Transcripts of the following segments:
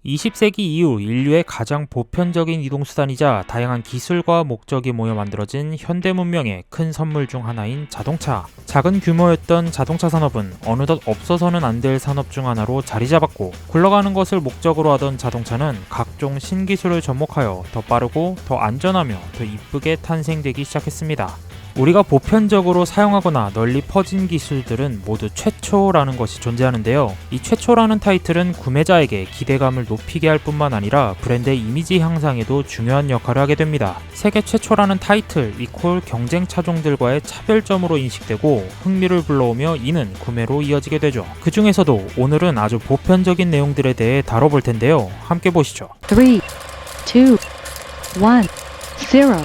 20세기 이후 인류의 가장 보편적인 이동수단이자 다양한 기술과 목적이 모여 만들어진 현대 문명의 큰 선물 중 하나인 자동차. 작은 규모였던 자동차 산업은 어느덧 없어서는 안 될 산업 중 하나로 자리 잡았고, 굴러가는 것을 목적으로 하던 자동차는 각종 신기술을 접목하여 더 빠르고 더 안전하며 더 이쁘게 탄생되기 시작했습니다. 우리가 보편적으로 사용하거나 널리 퍼진 기술들은 모두 최초라는 것이 존재하는데요. 이 최초라는 타이틀은 구매자에게 기대감을 높이게 할 뿐만 아니라 브랜드의 이미지 향상에도 중요한 역할을 하게 됩니다. 세계 최초라는 타이틀 이퀄 경쟁 차종들과의 차별점으로 인식되고 흥미를 불러오며 이는 구매로 이어지게 되죠. 그 중에서도 오늘은 아주 보편적인 내용들에 대해 다뤄볼 텐데요. 함께 보시죠. 3, 2, 1, 0.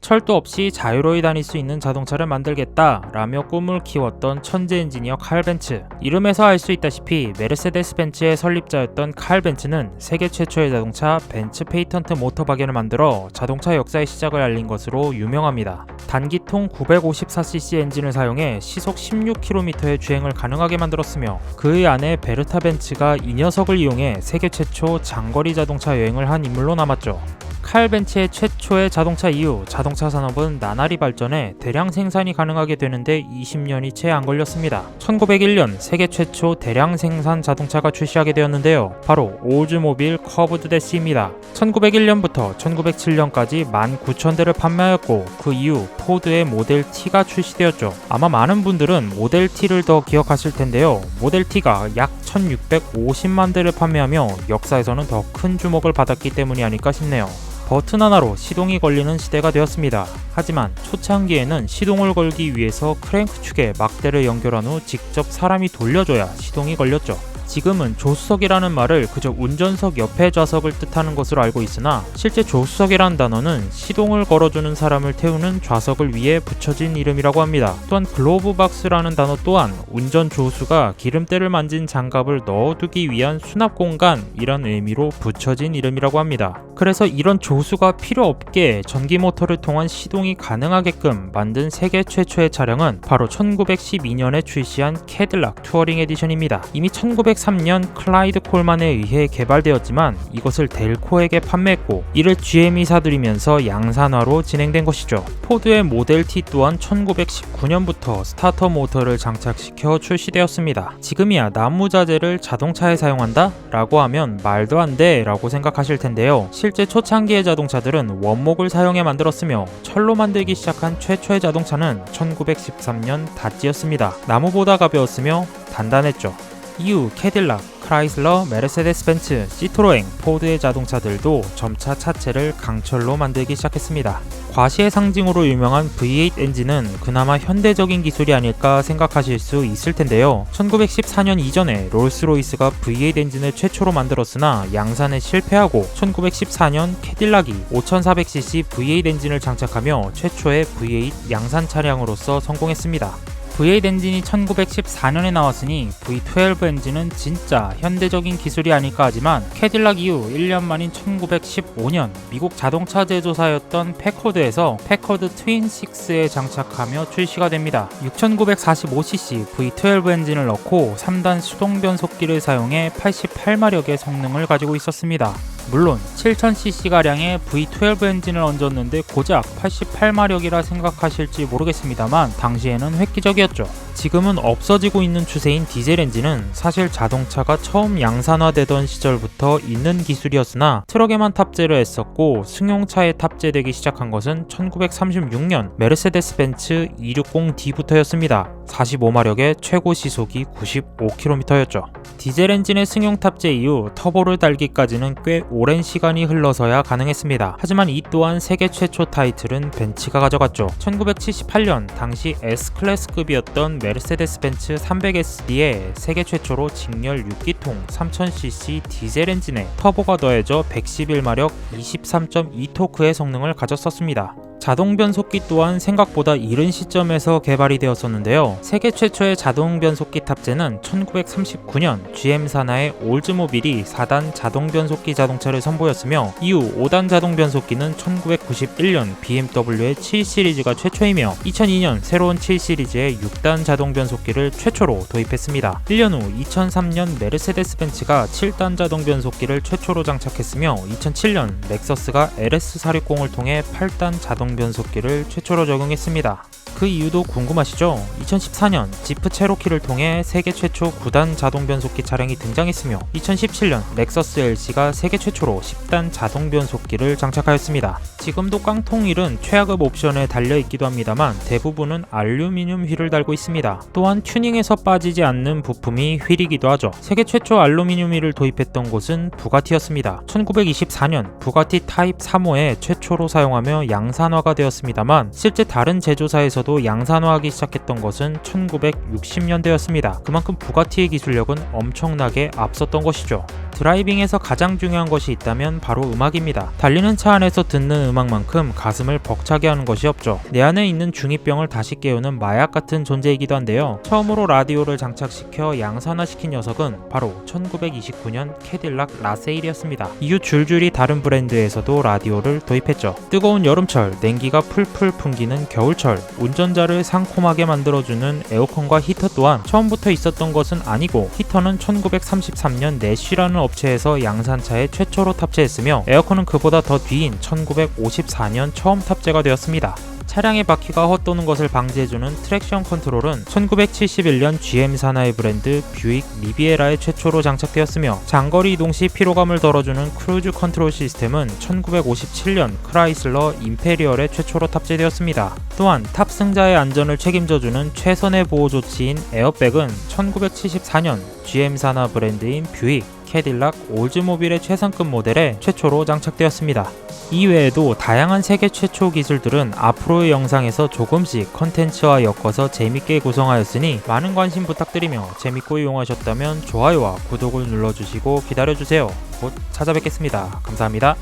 철도 없이 자유로이 다닐 수 있는 자동차를 만들겠다 라며 꿈을 키웠던 천재 엔지니어 칼 벤츠. 이름에서 알 수 있다시피 메르세데스 벤츠의 설립자였던 칼 벤츠는 세계 최초의 자동차 벤츠 페이턴트 모터바겐을 만들어 자동차 역사의 시작을 알린 것으로 유명합니다. 단기통 954cc 엔진을 사용해 시속 16km의 주행을 가능하게 만들었으며, 그의 아내 베르타 벤츠가 이 녀석을 이용해 세계 최초 장거리 자동차 여행을 한 인물로 남았죠. 칼 벤츠의 최초의 자동차 이후 자동차 산업은 나날이 발전해 대량 생산이 가능하게 되는데 20년이 채 안 걸렸습니다. 1901년 세계 최초 대량 생산 자동차가 출시하게 되었는데요. 바로 올즈모빌 커브드 대시입니다. 1901년부터 1907년까지 19,000대를 판매하였고, 그 이후 포드의 모델 T가 출시되었죠. 아마 많은 분들은 모델 T를 더 기억하실 텐데요. 모델 T가 약 1,650만 대를 판매하며 역사에서는 더 큰 주목을 받았기 때문이 아닐까 싶네요. 버튼 하나로 시동이 걸리는 시대가 되었습니다. 하지만 초창기에는 시동을 걸기 위해서 크랭크 축에 막대를 연결한 후 직접 사람이 돌려줘야 시동이 걸렸죠. 지금은 조수석이라는 말을 그저 운전석 옆에 좌석을 뜻하는 것으로 알고 있으나, 실제 조수석이라는 단어는 시동을 걸어주는 사람을 태우는 좌석을 위해 붙여진 이름이라고 합니다. 또한 글로브박스라는 단어 또한 운전 조수가 기름때를 만진 장갑을 넣어두기 위한 수납 공간이란 의미로 붙여진 이름이라고 합니다. 그래서 이런 조수가 필요 없게 전기 모터를 통한 시동이 가능하게끔 만든 세계 최초의 차량은 바로 1912년에 출시한 캐딜락 투어링 에디션입니다. 이미 1903년 클라이드 콜만에 의해 개발되었지만 이것을 델코에게 판매했고, 이를 GM이 사들이면서 양산화로 진행된 것이죠. 포드의 모델 T 또한 1919년부터 스타터 모터를 장착시켜 출시되었습니다. 지금이야 나무 자재를 자동차에 사용한다? 라고 하면 말도 안 돼 라고 생각하실 텐데요. 실제 초창기의 자동차들은 원목을 사용해 만들었으며, 철로 만들기 시작한 최초의 자동차는 1913년 다찌였습니다. 나무보다 가벼웠으며 단단했죠. 이후 캐딜락, 크라이슬러, 메르세데스 벤츠, 시트로엥, 포드의 자동차들도 점차 차체를 강철로 만들기 시작했습니다. 과시의 상징으로 유명한 V8 엔진은 그나마 현대적인 기술이 아닐까 생각하실 수 있을 텐데요. 1914년 이전에 롤스로이스가 V8 엔진을 최초로 만들었으나 양산에 실패하고 1914년 캐딜락이 5400cc V8 엔진을 장착하며 최초의 V8 양산 차량으로서 성공했습니다. V8 엔진이 1914년에 나왔으니 V12 엔진은 진짜 현대적인 기술이 아닐까 하지만, 캐딜락 이후 1년 만인 1915년 미국 자동차 제조사였던 패커드에서 패커드 트윈6에 장착하며 출시가 됩니다. 6945cc V12 엔진을 넣고 3단 수동 변속기를 사용해 88마력의 성능을 가지고 있었습니다. 물론 7000cc가량의 V12 엔진을 얹었는데 고작 88마력이라 생각하실지 모르겠습니다만 당시에는 획기적이었죠. 지금은 없어지고 있는 추세인 디젤 엔진은 사실 자동차가 처음 양산화되던 시절부터 있는 기술이었으나 트럭에만 탑재를 했었고, 승용차에 탑재되기 시작한 것은 1936년 메르세데스 벤츠 260D부터였습니다. 45마력의 최고 시속이 95km였죠. 디젤 엔진의 승용 탑재 이후 터보를 달기까지는 꽤 오랜 시간이 흘러서야 가능했습니다. 하지만 이 또한 세계 최초 타이틀은 벤츠가 가져갔죠. 1978년 당시 S클래스급이었던 메르세데스 벤츠 300SD에 세계 최초로 직렬 6기통 3000cc 디젤 엔진에 터보가 더해져 111마력 23.2토크의 성능을 가졌었습니다. 자동 변속기 또한 생각보다 이른 시점에서 개발이 되었었는데요. 세계 최초의 자동 변속기 탑재는 1939년 GM 산하의 올즈모빌이 4단 자동 변속기 자동차를 선보였으며 이후 5단 자동 변속기는 1991년 BMW의 7 시리즈가 최초이며 2002년 새로운 7 시리즈의 6단 자동 변속기를 최초로 도입했습니다. 1년 후 2003년 메르세데스 벤츠가 7단 자동 변속기를 최초로 장착했으며 2007년 렉서스가 LS460을 통해 8단 자동 변속기를 최초로 적용했습니다. 그 이유도 궁금하시죠? 2014년 지프 체로키를 통해 세계 최초 9단 자동 변속기 차량이 등장했으며 2017년 렉서스 LC가 세계 최초로 10단 자동 변속기를 장착하였습니다. 지금도 깡통휠은 최하급 옵션에 달려있기도 합니다만 대부분은 알루미늄 휠을 달고 있습니다. 또한 튜닝에서 빠지지 않는 부품이 휠이기도 하죠. 세계 최초 알루미늄 휠을 도입했던 곳은 부가티였습니다. 1924년 부가티 타입 3호에 최초로 사용하며 양산화가 되었습니다만 실제 다른 제조사에서도 양산화하기 시작했던 것은 1960년대였습니다. 그만큼 부가티의 기술력은 엄청나게 앞섰던 것이죠. 드라이빙에서 가장 중요한 것이 있다면 바로 음악입니다. 달리는 차 안에서 듣는 음악만큼 가슴을 벅차게 하는 것이 없죠. 내 안에 있는 중2병을 다시 깨우는 마약 같은 존재이기도 한데요. 처음으로 라디오를 장착시켜 양산화시킨 녀석은 바로 1929년 캐딜락 라세일이었습니다. 이후 줄줄이 다른 브랜드에서도 라디오를 도입했죠. 뜨거운 여름철, 냉기가 풀풀 풍기는 겨울철, 운전자를 상콤하게 만들어주는 에어컨과 히터 또한 처음부터 있었던 것은 아니고 히터는 1933년 내쉬라는 업체에서 양산차에 최초로 탑재했으며 에어컨은 그보다 더 뒤인 1954년 처음 탑재가 되었습니다. 차량의 바퀴가 헛도는 것을 방지해주는 트랙션 컨트롤은 1971년 GM 산하의 브랜드 뷰익 리비에라에 최초로 장착되었으며 장거리 이동 시 피로감을 덜어주는 크루즈 컨트롤 시스템은 1957년 크라이슬러 임페리얼에 최초로 탑재되었습니다. 또한 탑승자의 안전을 책임져주는 최선의 보호 조치인 에어백은 1974년 GM 산하 브랜드인 뷰익, 캐딜락, 올즈모빌의 최상급 모델에 최초로 장착되었습니다. 이외에도 다양한 세계 최초 기술들은 앞으로의 영상에서 조금씩 컨텐츠와 엮어서 재밌게 구성하였으니 많은 관심 부탁드리며 재밌고 이용하셨다면 좋아요와 구독을 눌러주시고 기다려주세요. 곧 찾아뵙겠습니다. 감사합니다.